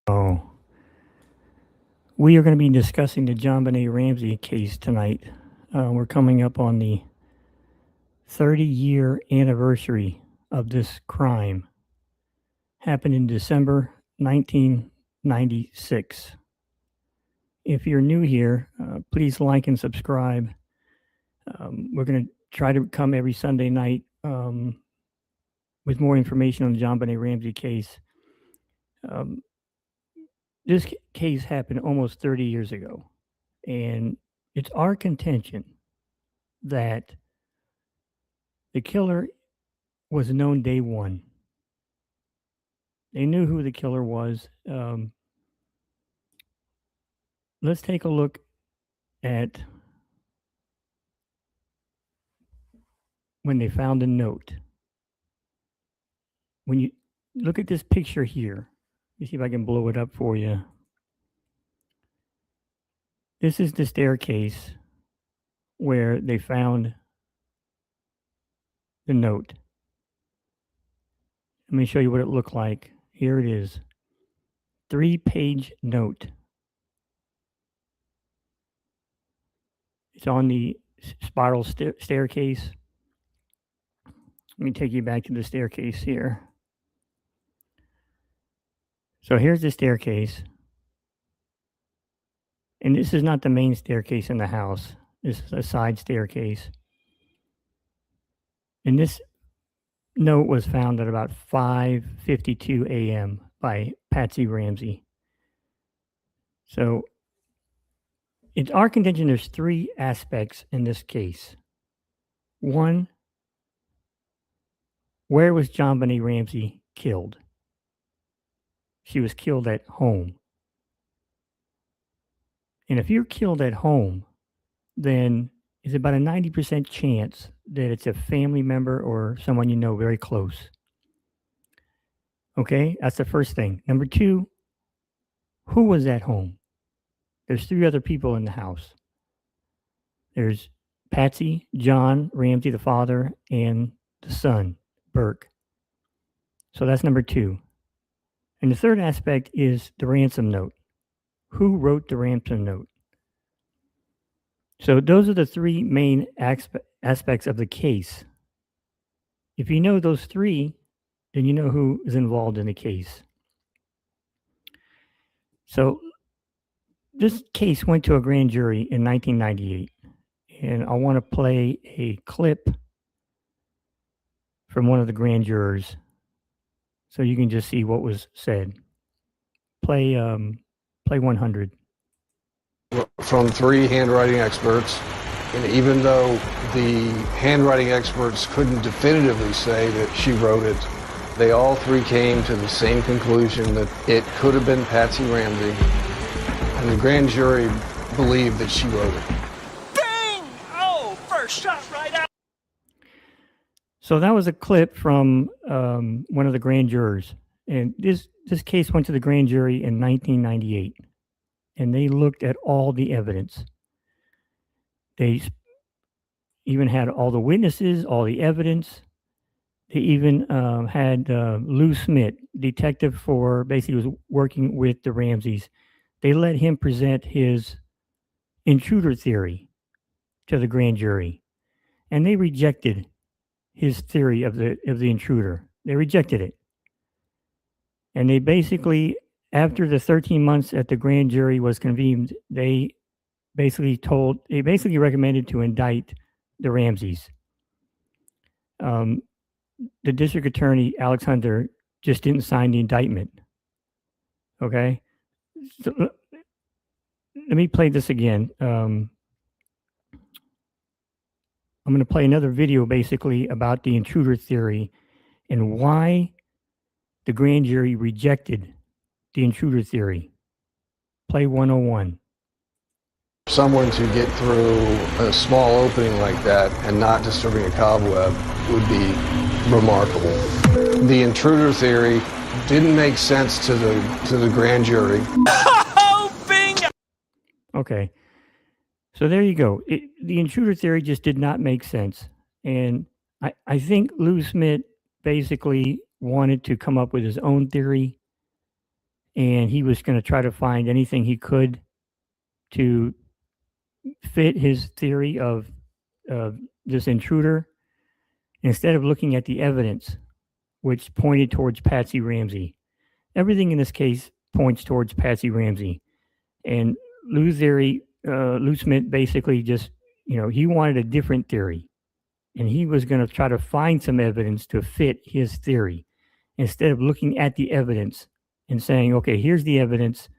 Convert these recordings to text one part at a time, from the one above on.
Oh, we are going to be discussing the JonBenet Ramsey case tonight. We're coming up on the 30-year anniversary of this crime. Happened in December 1996. If you're new here, please like and subscribe. We're going to try to come every Sunday night with more information on the JonBenet Ramsey case. This case happened almost 30 years ago, and it's our contention that the killer was known day one. They knew who the killer was. Let's take a look at when they found the note. When you look at this picture here, let me see if I can blow it up for you. This is the staircase where they found the note. Let me show you what it looked like. Here it is. 3-page note. It's on the spiral staircase. Let me take you back to the staircase here. So here's the staircase. And this is not the main staircase in the house. This is a side staircase. And this note was found at about 5:52 a.m. by Patsy Ramsey. So it's our contention there's 3 aspects in this case. 1, where was JonBenet Ramsey killed? She was killed at home. And if you're killed at home, then it's about a 90% chance that it's a family member or someone you know very close. Okay, that's the first thing. Number 2, who was at home? There's 3 other people in the house. There's Patsy, John Ramsey, the father, and the son, Burke. So that's number 2. And the third aspect is the ransom note. Who wrote the ransom note? So those are the 3 main aspects of the case. If you know those 3, then you know who is involved in the case. So this case went to a grand jury in 1998. And I want to play a clip from one of the grand jurors so you can just see what was said. Play 100. From 3 handwriting experts, and even though the handwriting experts couldn't definitively say that she wrote it, they all 3 came to the same conclusion that it could have been Patsy Ramsey, and the grand jury believed that she wrote it. Bang! Oh, first shot right out. So that was a clip from one of the grand jurors, and this case went to the grand jury in 1998. And they looked at all the evidence. They even had all the witnesses, all the evidence. They even had Lou Smith, detective for basically was working with the Ramseys. They let him present his intruder theory to the grand jury, and they rejected his theory of the intruder. They rejected it, and they basically, after the 13 months at the grand jury was convened, they basically recommended to indict the Ramseys. The district attorney, Alex Hunter, just didn't sign the indictment. Okay? So, let me play this again. I'm going to play another video basically about the intruder theory and why the grand jury rejected the intruder theory. Play 101. Someone to get through a small opening like that and not disturbing a cobweb would be remarkable. The intruder theory didn't make sense to the grand jury. Oh, bingo! Okay. So there you go. The intruder theory just did not make sense. And I think Lou Smith basically wanted to come up with his own theory. and he was going to try to find anything he could to fit his theory of this intruder, instead of looking at the evidence, which pointed towards Patsy Ramsey. Everything in this case points towards Patsy Ramsey. And Lou Smith basically just, he wanted a different theory. And he was going to try to find some evidence to fit his theory, instead of looking at the evidence and saying, okay, here's the evidence,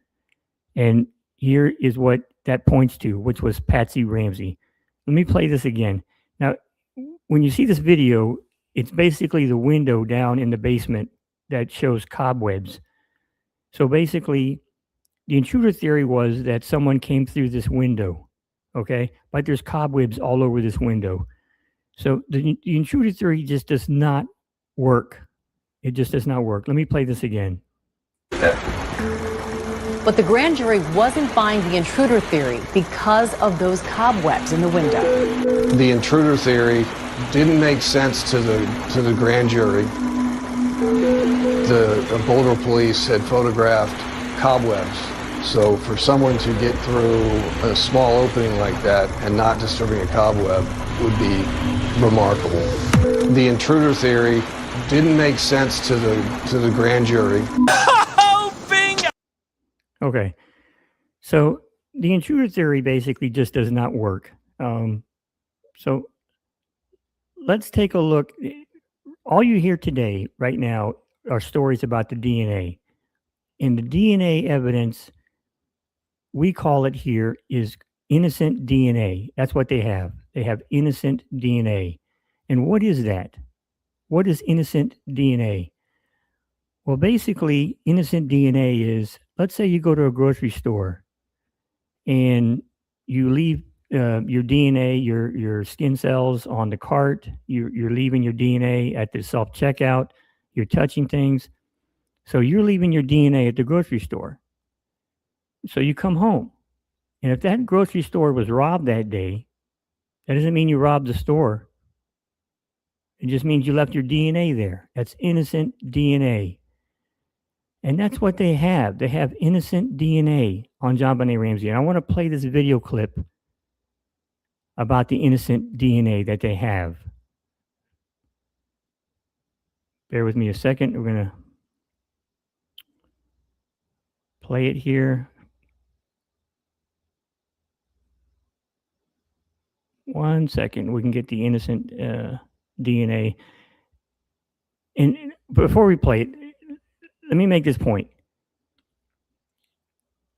and here is what that points to, which was Patsy Ramsey. Let me play this again. Now, when you see this video, it's basically the window down in the basement that shows cobwebs. So basically, the intruder theory was that someone came through this window, okay? But there's cobwebs all over this window. So the intruder theory just does not work. It just does not work. Let me play this again. But the grand jury wasn't buying the intruder theory because of those cobwebs in the window. The intruder theory didn't make sense to the grand jury. The Boulder police had photographed cobwebs. So for someone to get through a small opening like that and not disturbing a cobweb would be remarkable. The intruder theory didn't make sense to the grand jury. Oh, bingo! Okay. So the intruder theory basically just does not work. So let's take a look. All you hear today, right now, are stories about the DNA. And the DNA evidence, we call it here, is innocent DNA. That's what they have. They have innocent DNA. And what is that? What is innocent DNA? Well, basically, innocent DNA is, let's say you go to a grocery store and you leave your DNA, your skin cells on the cart. You're leaving your DNA at the self-checkout. You're touching things. So you're leaving your DNA at the grocery store. So you come home. And if that grocery store was robbed that day, that doesn't mean you robbed the store. It just means you left your DNA there. That's innocent DNA. And that's what they have. They have innocent DNA on JonBenet Ramsey. And I want to play this video clip about the innocent DNA that they have. Bear with me a second. We're going to play it here. One second. We can get the innocent DNA. And before we play it, let me make this point.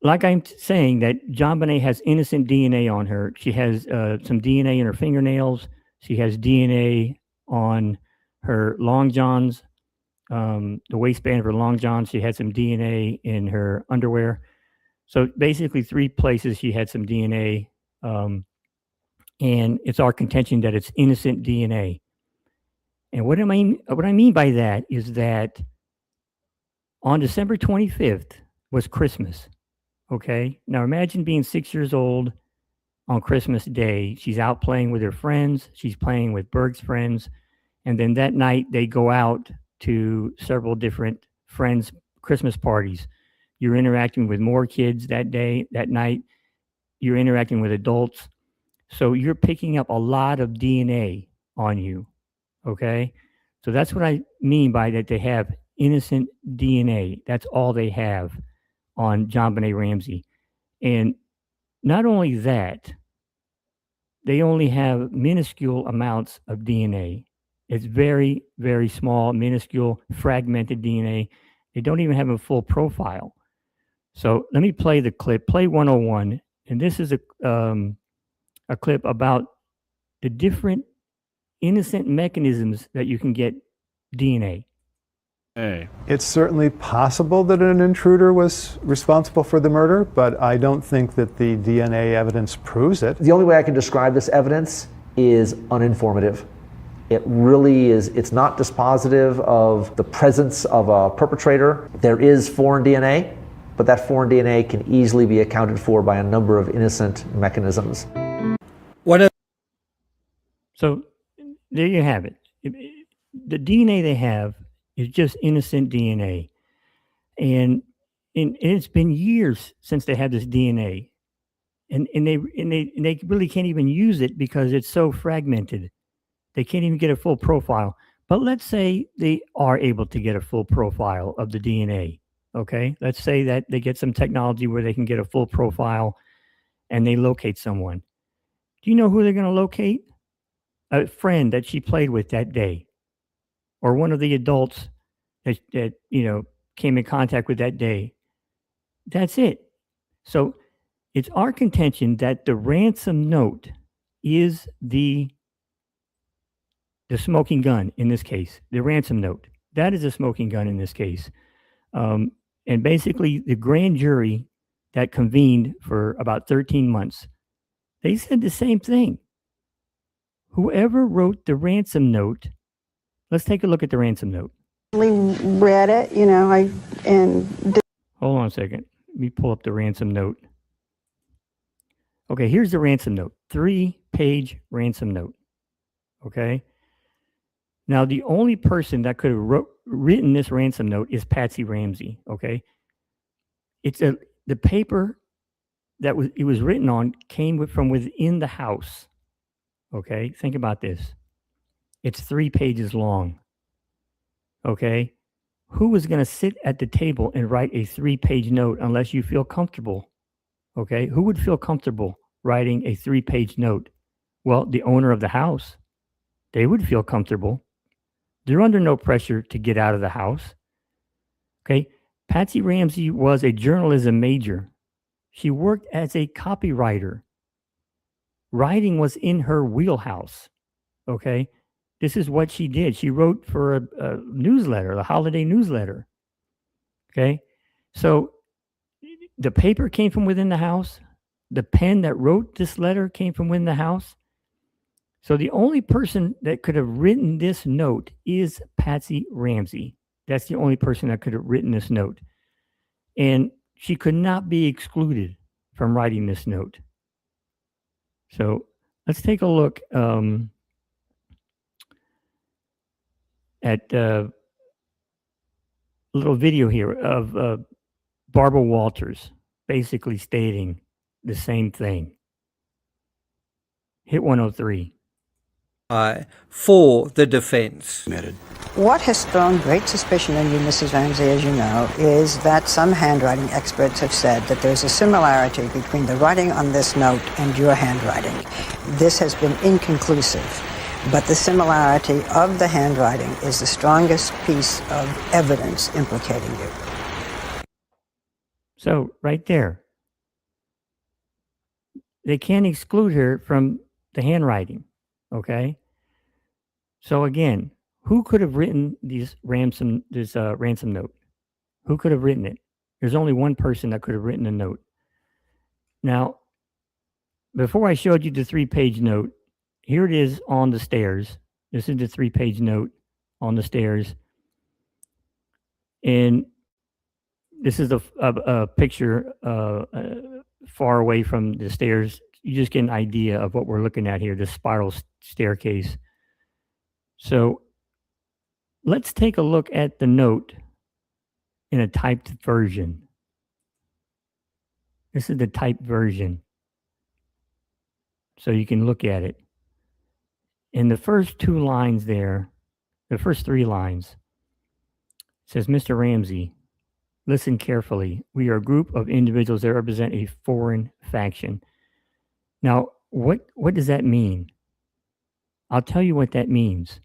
Like I'm saying that JonBenet has innocent DNA on her. She has some DNA in her fingernails. She has DNA on her long johns, the waistband of her long johns. She had some DNA in her underwear. So basically 3 places she had some DNA. And it's our contention that it's innocent DNA. And what I mean by that is that on December 25th was Christmas. Okay. Now imagine being 6 years old on Christmas Day. She's out playing with her friends. She's playing with Berg's friends. And then that night they go out to several different friends' Christmas parties. You're interacting with more kids that night. You're interacting with adults. So you're picking up a lot of DNA on you. Okay. So that's what I mean by that. They have innocent DNA. That's all they have on JonBenet Ramsey. And not only that, they only have minuscule amounts of DNA. It's very, very small, minuscule, fragmented DNA. They don't even have a full profile. So let me play the clip, play 101. And this is a clip about the different innocent mechanisms that you can get DNA. It's certainly possible that an intruder was responsible for the murder, but I don't think that the DNA evidence proves it. The only way I can describe this evidence is uninformative. It really is, it's not dispositive of the presence of a perpetrator. There is foreign DNA, but that foreign DNA can easily be accounted for by a number of innocent mechanisms. So there you have it. The DNA they have is just innocent DNA. And and it's been years since they had this DNA, and they really can't even use it because it's so fragmented. They can't even get a full profile. But let's say they are able to get a full profile of the DNA. Okay, let's say that they get some technology where they can get a full profile, and they locate someone. Do you know who they're going to locate? A friend that she played with that day, or one of the adults that came in contact with that day. That's it. So it's our contention that the ransom note is the smoking gun in this case. The ransom note, that is a smoking gun in this case. And basically, the grand jury that convened for about 13 months, they said the same thing. Whoever wrote the ransom note, let's take a look at the ransom note. Read it, Hold on a second. Let me pull up the ransom note. Okay, here's the ransom note. 3-page ransom note. Okay. Now, the only person that could have written this ransom note is Patsy Ramsey. Okay. The paper that it was written on came from within the house. Okay. Think about this. It's 3 pages long. Okay. Who was going to sit at the table and write a 3-page note unless you feel comfortable? Okay. Who would feel comfortable writing a 3-page note? Well, the owner of the house. They would feel comfortable. They're under no pressure to get out of the house. Okay. Patsy Ramsey was a journalism major. She worked as a copywriter. Writing was in her wheelhouse. Okay. This is what she did. She wrote for a newsletter, the holiday newsletter. Okay. So the paper came from within the house. The pen that wrote this letter came from within the house. So the only person that could have written this note is Patsy Ramsey. That's the only person that could have written this note. And she could not be excluded from writing this note. So let's take a look at a little video here of Barbara Walters basically stating the same thing. Hit 103. For the defense. what has thrown great suspicion in you, Mrs. Ramsey, as you know, is that some handwriting experts have said that there's a similarity between the writing on this note and your handwriting. This has been inconclusive, but the similarity of the handwriting is the strongest piece of evidence implicating you. So, right there, they can't exclude her from the handwriting, okay? So again, who could have written this ransom note? Who could have written it? There's only one person that could have written a note. Now, before I showed you the 3-page note, here it is on the stairs. This is the 3-page note on the stairs. And this is a picture far away from the stairs. You just get an idea of what we're looking at here, the spiral staircase. So let's take a look at the note in a typed version. This is the typed version. So you can look at it. In the first 2 lines there, the first 3 lines, it says, Mr. Ramsey, listen carefully. We are a group of individuals that represent a foreign faction. Now, what does that mean? I'll tell you what that means.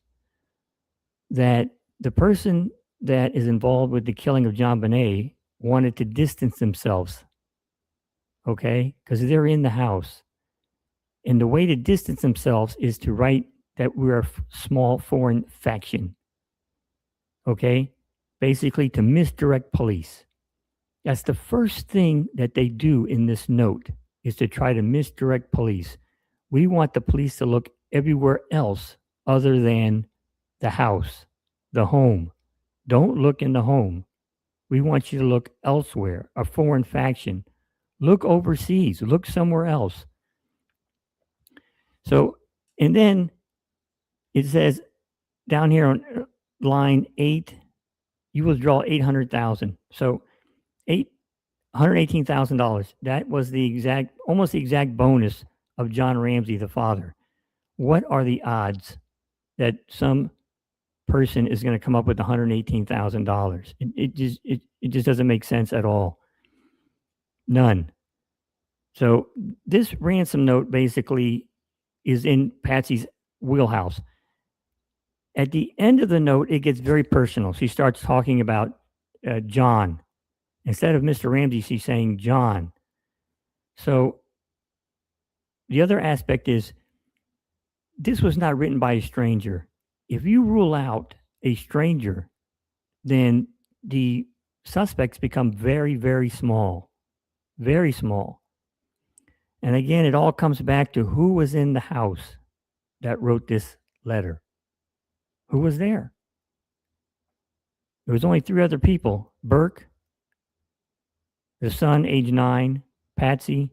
That the person that is involved with the killing of JonBenet wanted to distance themselves, okay? Because they're in the house. And the way to distance themselves is to write that we're a small foreign faction, okay? Basically to misdirect police. That's the first thing that they do in this note, is to try to misdirect police. We want the police to look everywhere else other than the house, the home. Don't look in the home. We want you to look elsewhere, a foreign faction. Look overseas, look somewhere else. So, and then it says down here on line 8, you withdraw $800,000. So $118,000. That was almost the exact bonus of John Ramsey, the father. What are the odds that some person is going to come up with $118,000? It just doesn't make sense at all. None. So this ransom note basically is in Patsy's wheelhouse. At the end of the note, it gets very personal. She starts talking about John. Instead of Mr. Ramsey, she's saying John. So the other aspect is this was not written by a stranger. If you rule out a stranger, then the suspects become very, very small. Very small. And again, it all comes back to who was in the house that wrote this letter. Who was there? There was only 3 other people. Burke, the son, age 9, Patsy,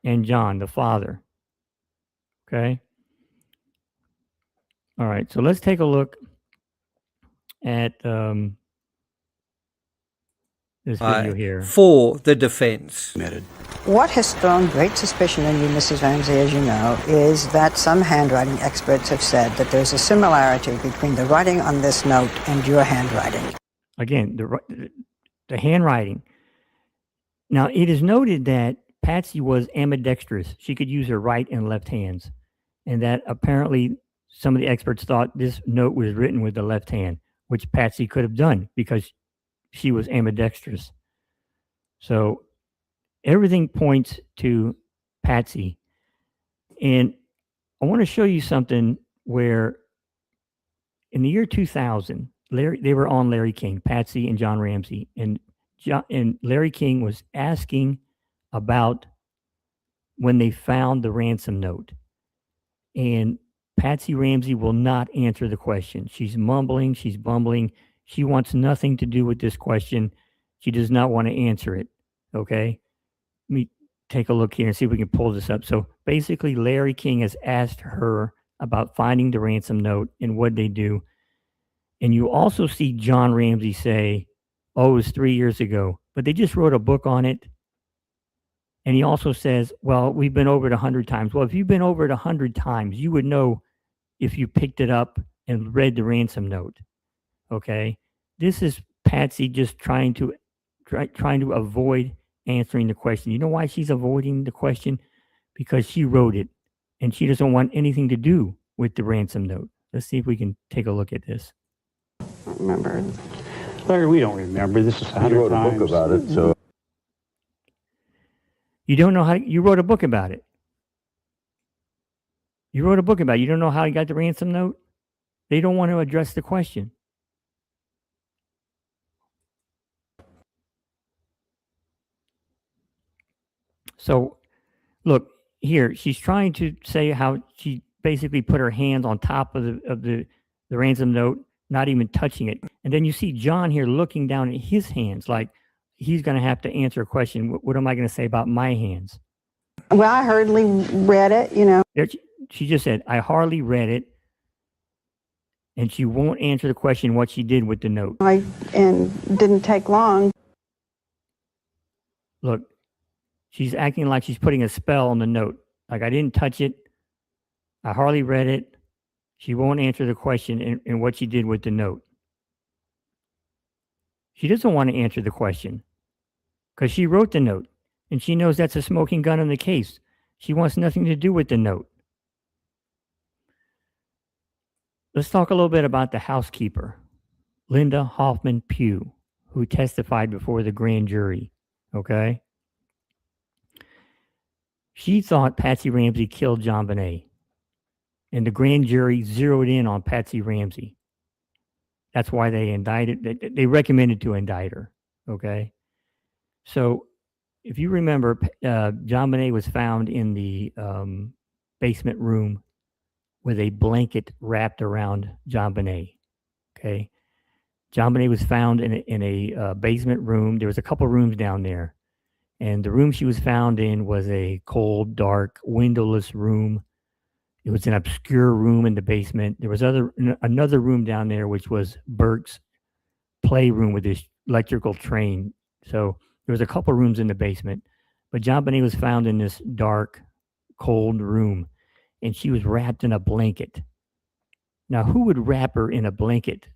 and John, the father. Okay? All right, so let's take a look at this video here. For the defense. What has thrown great suspicion in you, Mrs. Ramsey, as you know, is that some handwriting experts have said that there's a similarity between the writing on this note and your handwriting. Again, the handwriting. Now, it is noted that Patsy was ambidextrous. She could use her right and left hands. And that apparently some of the experts thought this note was written with the left hand, which Patsy could have done because she was ambidextrous. So everything points to Patsy. And I want to show you something where in the year 2000, they were on Larry King, Patsy and John Ramsey. And Larry King was asking about when they found the ransom note. And Patsy Ramsey will not answer the question. She's mumbling, she's bumbling. She wants nothing to do with this question. She does not want to answer it. Okay? Let me take a look here and see if we can pull this up. So basically, Larry King has asked her about finding the ransom note and what they do. And you also see John Ramsey say, oh, it was 3 years ago, but they just wrote a book on it. And he also says, well, we've been over it 100 times. Well, if you've been over it 100 times, you would know if you picked it up and read the ransom note. Okay? This is Patsy just trying to avoid answering the question. You know why she's avoiding the question? Because she wrote it, and she doesn't want anything to do with the ransom note. Let's see if we can take a look at this. Remember, Larry, we don't remember. This is 100 times. You wrote a book about it, so. You don't know how, you wrote a book about it. You wrote a book about it. You don't know how you got the ransom note? They don't want to address the question. So, look, here, she's trying to say how she basically put her hands on top of the ransom note, not even touching it. And then you see John here looking down at his hands like he's going to have to answer a question. What am I going to say about my hands? Well, I hardly read it, you know. There, she just said, I hardly read it. And she won't answer the question what she did with the note. And didn't take long. Look, she's acting like she's putting a spell on the note. Like, I didn't touch it. I hardly read it. She won't answer the question and what she did with the note. She doesn't want to answer the question because she wrote the note and she knows that's a smoking gun in the case. She wants nothing to do with the note. Let's talk a little bit about the housekeeper, Linda Hoffman Pugh, who testified before the grand jury. Okay? She thought Patsy Ramsey killed JonBenet. And the grand jury zeroed in on Patsy Ramsey. That's why they indicted. They recommended to indict her. Okay? So, if you remember, JonBenet was found in the basement room with a blanket wrapped around JonBenet. Okay? JonBenet was found in a basement room. There was a couple rooms down there. And the room she was found in was a cold, dark, windowless room. It was an obscure room in the basement. There was another room down there, which was Burke's playroom with his electrical train. So There was a couple rooms in the basement, but JonBenét was found in this dark, cold room, and she was wrapped in a blanket. Now, who would wrap her in a blanket?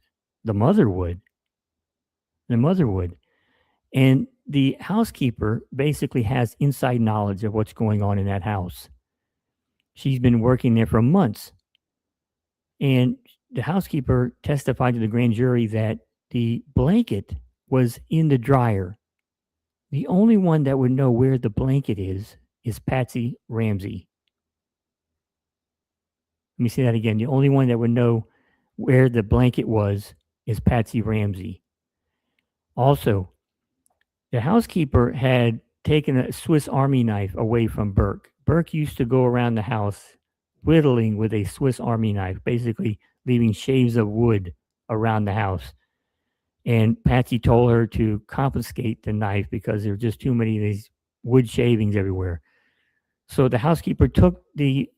The mother would. The mother would. And the housekeeper basically has inside knowledge of what's going on in that house. She's been working there for months. And the housekeeper testified to the grand jury that the blanket was in the dryer. The only one that would know where the blanket is Patsy Ramsey. Let me say that again. The only one that would know where the blanket was is Patsy Ramsey. Also, the housekeeper had taken a Swiss Army knife away from Burke. Burke used to go around the house whittling with a Swiss Army knife, basically leaving shaves of wood around the house. And Patsy told her to confiscate the knife because there were just too many of these wood shavings everywhere. So the housekeeper took the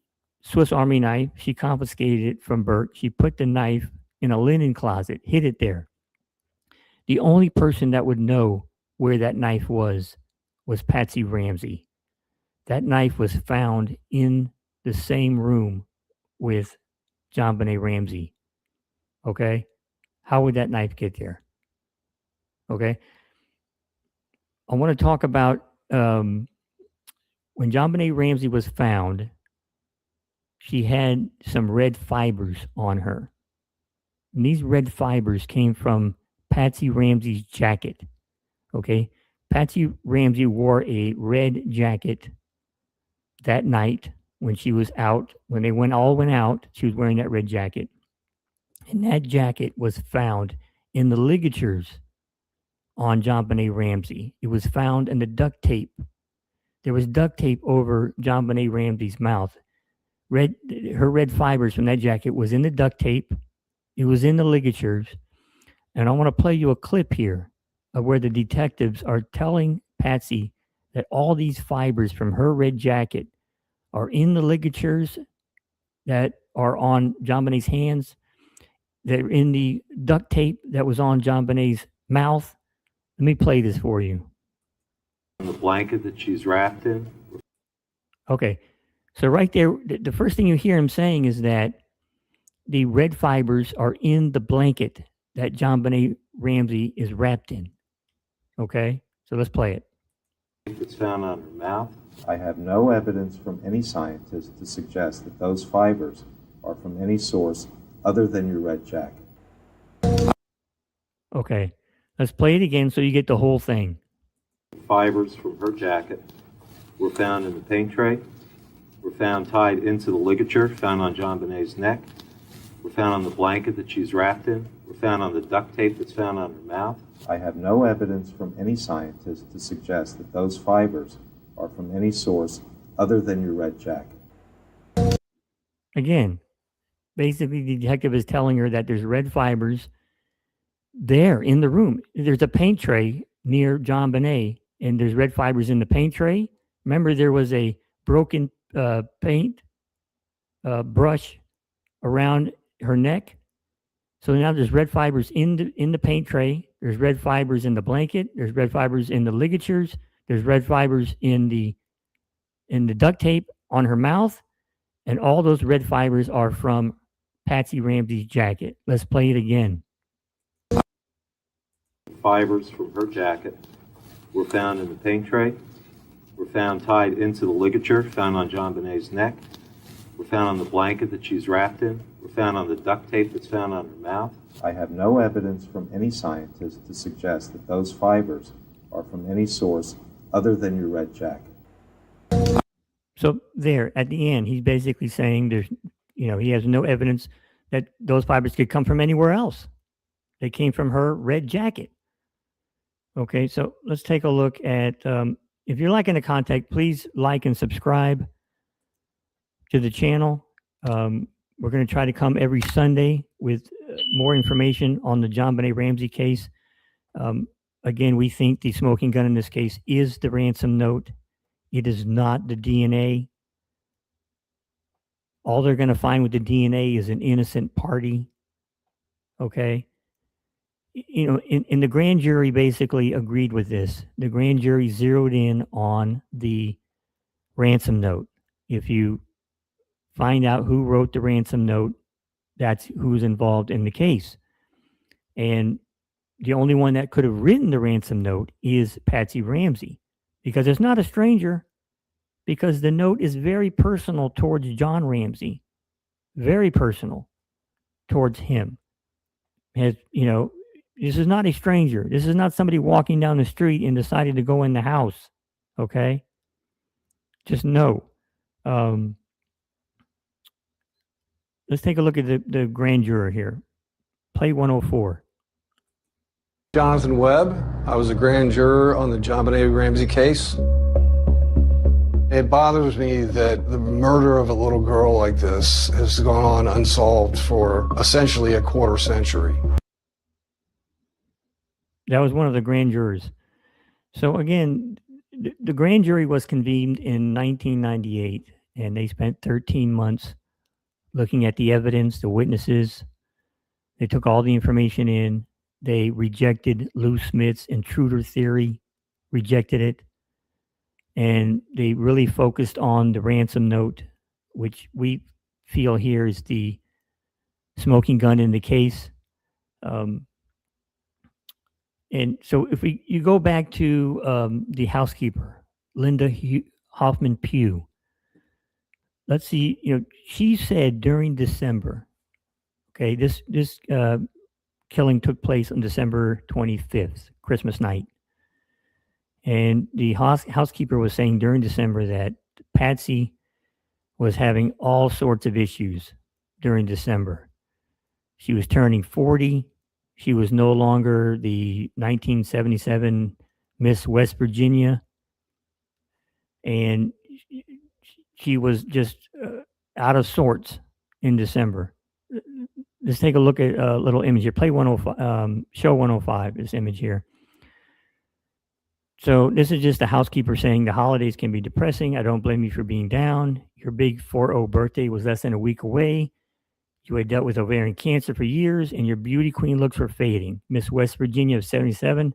Swiss Army knife. She confiscated it from Burke. She put the knife in a linen closet, hid it there. The only person that would know where that knife was Patsy Ramsey. That knife was found in the same room with JonBenét Ramsey. Okay? How would that knife get there? Okay? I want to talk about when JonBenét Ramsey was found, she had some red fibers on her. And these red fibers came from Patsy Ramsey's jacket. Okay? Patsy Ramsey wore a red jacket that night when she was out. When they all went out, she was wearing that red jacket. And that jacket was found in the ligatures on JonBenét Ramsey. It was found in the duct tape. There was duct tape over JonBenét Ramsey's mouth. Her red fibers from that jacket was in the duct tape. It was in the ligatures. And I want to play you a clip here of where the detectives are telling Patsy that all these fibers from her red jacket are in the ligatures that are on JonBenét's hands. They're in the duct tape that was on JonBenét's mouth. Let me play this for you. The blanket that she's wrapped in. Okay. So right there, the first thing you hear him saying is that the red fibers are in the blanket that JonBenét Ramsey is wrapped in. Okay? So let's play it. It's found on her mouth. I have no evidence from any scientist to suggest that those fibers are from any source other than your red jacket. Okay. Let's play it again so you get the whole thing. Fibers from her jacket were found in the paint tray, were found tied into the ligature found on JonBenét's neck, were found on the blanket that she's wrapped in, were found on the duct tape that's found on her mouth. I have no evidence from any scientist to suggest that those fibers are from any source other than your red jacket. Again, basically the detective is telling her that there's red fibers there in the room. There's a paint tray near JonBenét, and there's red fibers in the paint tray. Remember, there was a broken paint brush around her neck. So now there's red fibers in the paint tray. There's red fibers in the blanket. There's red fibers in the ligatures. There's red fibers in the duct tape on her mouth. And all those red fibers are from Patsy Ramsey's jacket. Let's play it again. Fibers from her jacket were found in the paint tray, were found tied into the ligature found on JonBenét's neck, were found on the blanket that she's wrapped in, were found on the duct tape that's found on her mouth. I have no evidence from any scientist to suggest that those fibers are from any source other than your red jacket. So there, at the end, he's basically saying he has no evidence that those fibers could come from anywhere else. They came from her red jacket. Okay, so let's take a look at, if you're liking the content, please like and subscribe to the channel. We're going to try to come every Sunday with more information on the JonBenét Ramsey case. Again, we think the smoking gun in this case is the ransom note. It is not the DNA. All they're going to find with the DNA is an innocent party. Okay? you know, in the grand jury basically agreed with this. The grand jury zeroed in on the ransom note. If you find out who wrote the ransom note, that's who's involved in the case. And the only one that could have written the ransom note is Patsy Ramsey, because it's not a stranger, because the note is very personal towards John Ramsey, very personal towards him. Has, you know, this is not a stranger. This is not somebody walking down the street and decided to go in the house. Okay? Just know. Let's take a look at the grand juror here. Play 104. Jonathan Webb. I was a grand juror on the JonBenet Ramsey case. It bothers me that the murder of a little girl like this has gone on unsolved for essentially a quarter century. That was one of the grand jurors. So again, the grand jury was convened in 1998, and they spent 13 months looking at the evidence, the witnesses. They took all the information in. They rejected Lou Smith's intruder theory, rejected it. And they really focused on the ransom note, which we feel here is the smoking gun in the case. And so if you go back to the housekeeper, Linda Hoffman Pugh, let's see, you know, she said during December, okay, this killing took place on December 25th, Christmas night. And the housekeeper was saying during December that Patsy was having all sorts of issues during December. She was turning 40. She was no longer the 1977 Miss West Virginia. And she was just out of sorts in December. Let's take a look at a little image here. Play 105, show 105, this image here. So this is just the housekeeper saying the holidays can be depressing. I don't blame you for being down. Your big 4-0 birthday was less than a week away. You had dealt with ovarian cancer for years, and your beauty queen looks were fading. Miss West Virginia of 77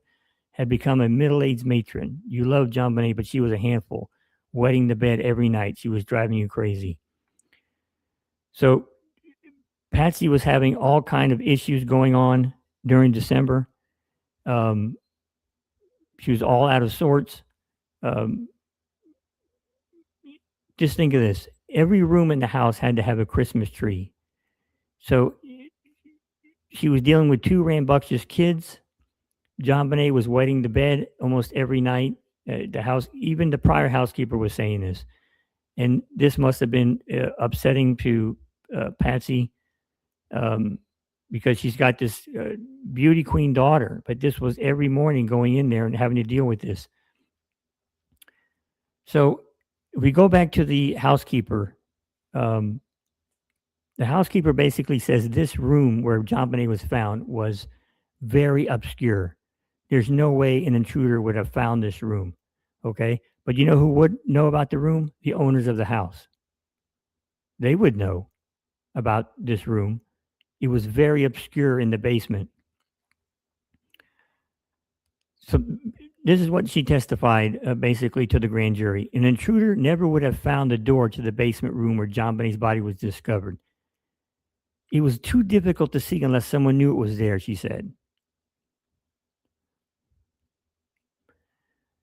had become a middle-aged matron. You loved JonBenet, but she was a handful, wetting the bed every night. She was driving you crazy. So Patsy was having all kind of issues going on during December. She was all out of sorts. Just think of this. Every room in the house had to have a Christmas tree. So she was dealing with 2 rambunctious kids. JonBenet was wetting the bed almost every night. The house, even the prior housekeeper was saying this. And this must have been upsetting to Patsy because she's got this beauty queen daughter. But this was every morning going in there and having to deal with this. So if we go back to the housekeeper, the housekeeper basically says this room where JonBenet was found was very obscure. There's no way an intruder would have found this room. Okay. But you know who would know about the room? The owners of the house. They would know about this room. It was very obscure in the basement. So this is what she testified basically to the grand jury. An intruder never would have found the door to the basement room where JonBenet's body was discovered. It was too difficult to see unless someone knew it was there, she said.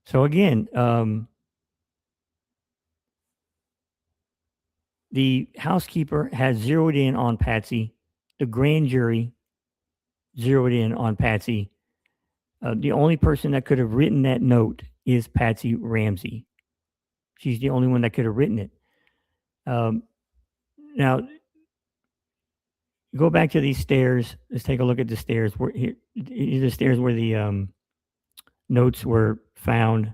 So again, the housekeeper has zeroed in on Patsy. The grand jury zeroed in on Patsy. The only person that could have written that note is Patsy Ramsey. She's the only one that could have written it. Now, go back to these stairs. Let's take a look at the stairs. Here are the stairs where the notes were found.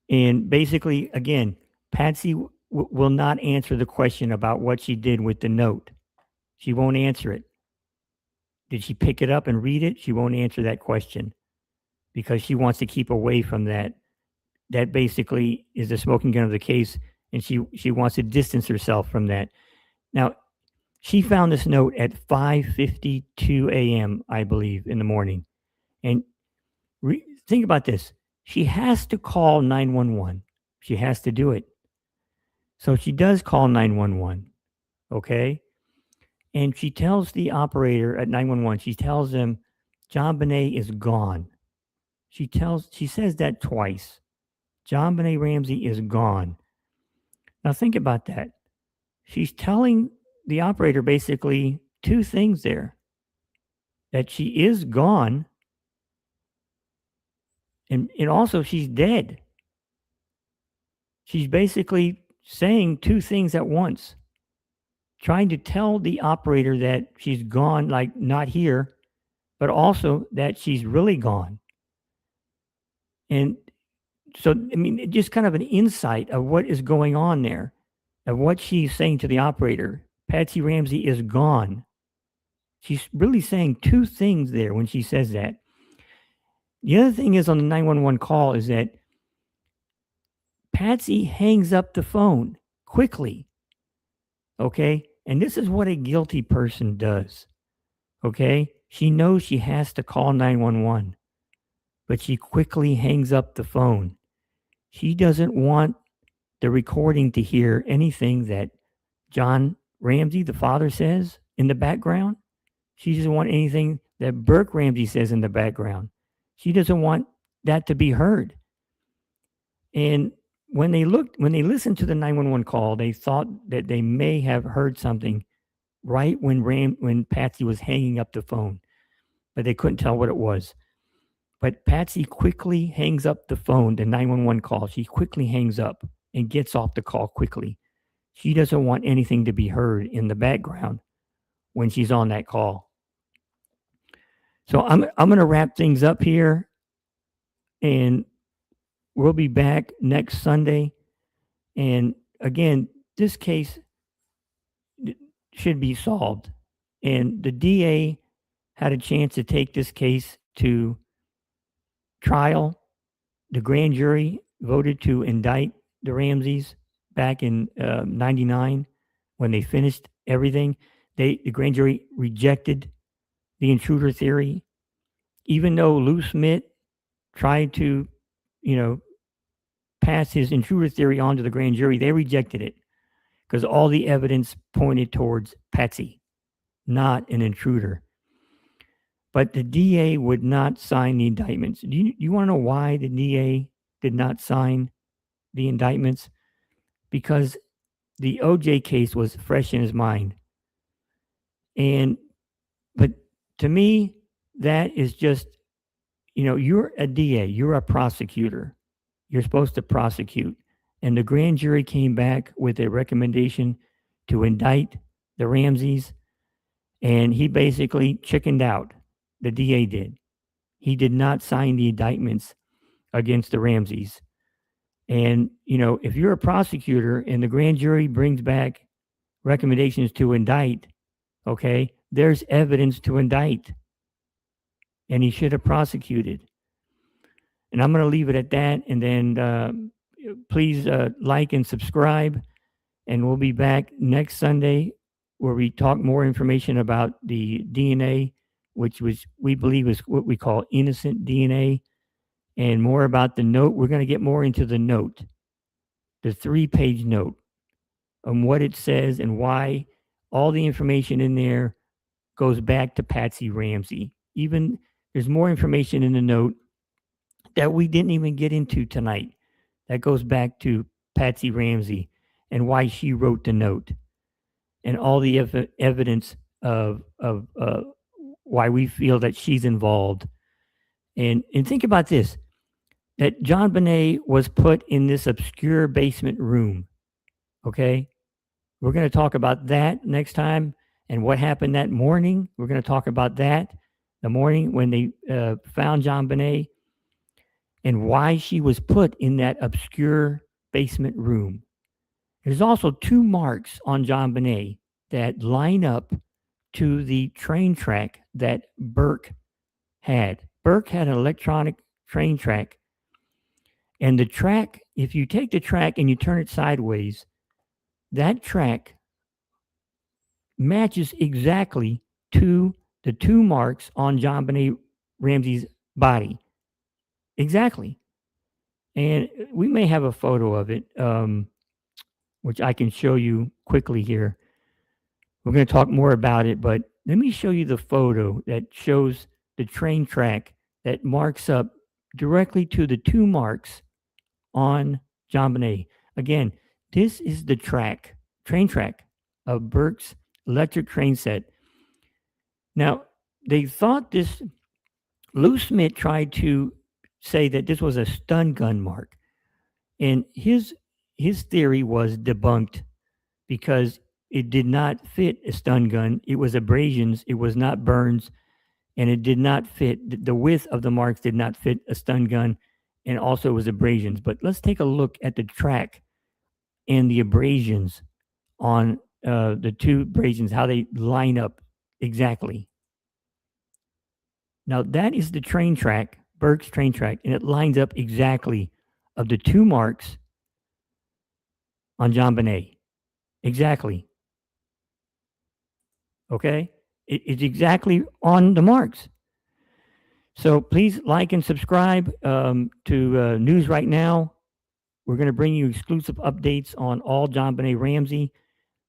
And basically, again, Patsy will not answer the question about what she did with the note. She won't answer it. Did she pick it up and read it? She won't answer that question because she wants to keep away from that. That basically is the smoking gun of the case, and she wants to distance herself from that. Now, She found this note at 5:52 a.m., I believe, in the morning. And think about this. She has to call 911. She has to do it. So she does call 911, okay? And she tells the operator at 911, she tells them, JonBenet is gone. She says that twice. JonBenet Ramsey is gone. Now think about that. She's telling the operator basically two things there. That she is gone, and also she's dead. She's basically saying two things at once. Trying to tell the operator that she's gone, like not here, but also that she's really gone. And so, I mean, just kind of an insight of what is going on there, of what she's saying to the operator. Patsy Ramsey is gone. She's really saying two things there when she says that. The other thing is on the 911 call is that Patsy hangs up the phone quickly. Okay? And this is what a guilty person does. Okay? She knows she has to call 911, but she quickly hangs up the phone. She doesn't want the recording to hear anything that John Ramsey, the father, says in the background. She doesn't want anything that Burke Ramsey says in the background. She doesn't want that to be heard. And when they listened to the 911 call, they thought that they may have heard something right when Patsy was hanging up the phone, but they couldn't tell what it was. But Patsy quickly hangs up the phone, the 911 call. She quickly hangs up and gets off the call quickly. She doesn't want anything to be heard in the background when she's on that call. So I'm going to wrap things up here, and we'll be back next Sunday. And again, this case should be solved. And the DA had a chance to take this case to trial. The grand jury voted to indict the Ramseys back in 99 when they finished everything. The grand jury rejected the intruder theory, even though Lou Smith tried to, pass his intruder theory on to the grand jury. They rejected it because all the evidence pointed towards Patsy, not an intruder. But the DA would not sign the indictments. Do you want to know why the DA did not sign the indictments? Because the OJ case was fresh in his mind. But to me, that is just, you're a DA, you're a prosecutor. You're supposed to prosecute. And the grand jury came back with a recommendation to indict the Ramseys, and he basically chickened out. The DA did. He did not sign the indictments against the Ramseys. And, if you're a prosecutor and the grand jury brings back recommendations to indict, okay, there's evidence to indict. And he should have prosecuted. And I'm going to leave it at that. And then please like and subscribe. And we'll be back next Sunday where we talk more information about the DNA, which we believe is what we call innocent DNA, and more about the note. We're going to get more into the note, the 3-page note, on what it says and why all the information in there goes back to Patsy Ramsey. Even there's more information in the note that we didn't even get into tonight that goes back to Patsy Ramsey and why she wrote the note and all the evidence of why we feel that she's involved. And think about this, that JonBenet was put in this obscure basement room. Okay? We're going to talk about that next time and what happened that morning. We're going to talk about that, the morning when they found JonBenet and why she was put in that obscure basement room. There's also 2 marks on JonBenet that line up to the train track that Burke had. Burke had an electronic train track. And the track, if you take the track and you turn it sideways, that track matches exactly to the 2 marks on JonBenet Ramsey's body. Exactly. And we may have a photo of it, which I can show you quickly here. We're going to talk more about it, but let me show you the photo that shows the train track that marks up directly to the 2 marks on JonBenet. Again, this is the train track of Burke's electric train set. Now, they thought this, Lou Smith tried to say that this was a stun gun mark. And his theory was debunked because it did not fit a stun gun. It was abrasions. It was not burns. And it did not fit. The width of the marks did not fit a stun gun. And also it was abrasions. But let's take a look at the track and the abrasions on the 2 abrasions, how they line up exactly. Now that is the train track, Burke's train track, and it lines up exactly of the 2 marks on JonBenet. Exactly. Okay? It's exactly on the marks. So please like and subscribe to News Right Now. We're going to bring you exclusive updates on all JonBenet Ramsey.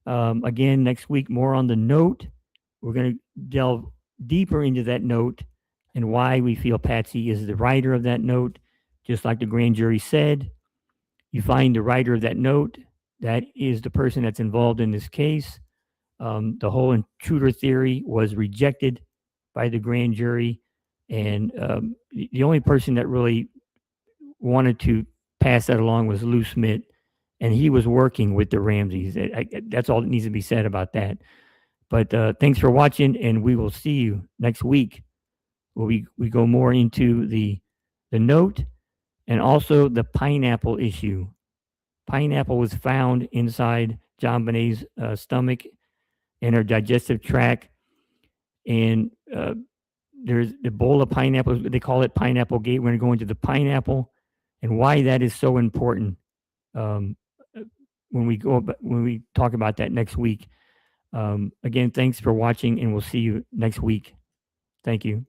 Again, next week, more on the note. We're going to delve deeper into that note and why we feel Patsy is the writer of that note. Just like the grand jury said, you find the writer of that note, that is the person that's involved in this case. The whole intruder theory was rejected by the grand jury. And the only person that really wanted to pass that along was Lou Smith. And he was working with the Ramseys. That's all that needs to be said about that. But thanks for watching, and we will see you next week where we go more into the note and also the pineapple issue. Pineapple was found inside JonBenet's stomach and her digestive tract. And there's the bowl of pineapples. They call it Pineapple Gate. We're going to go into the pineapple and why that is so important when we talk about that next week. Again, thanks for watching, and we'll see you next week. Thank you.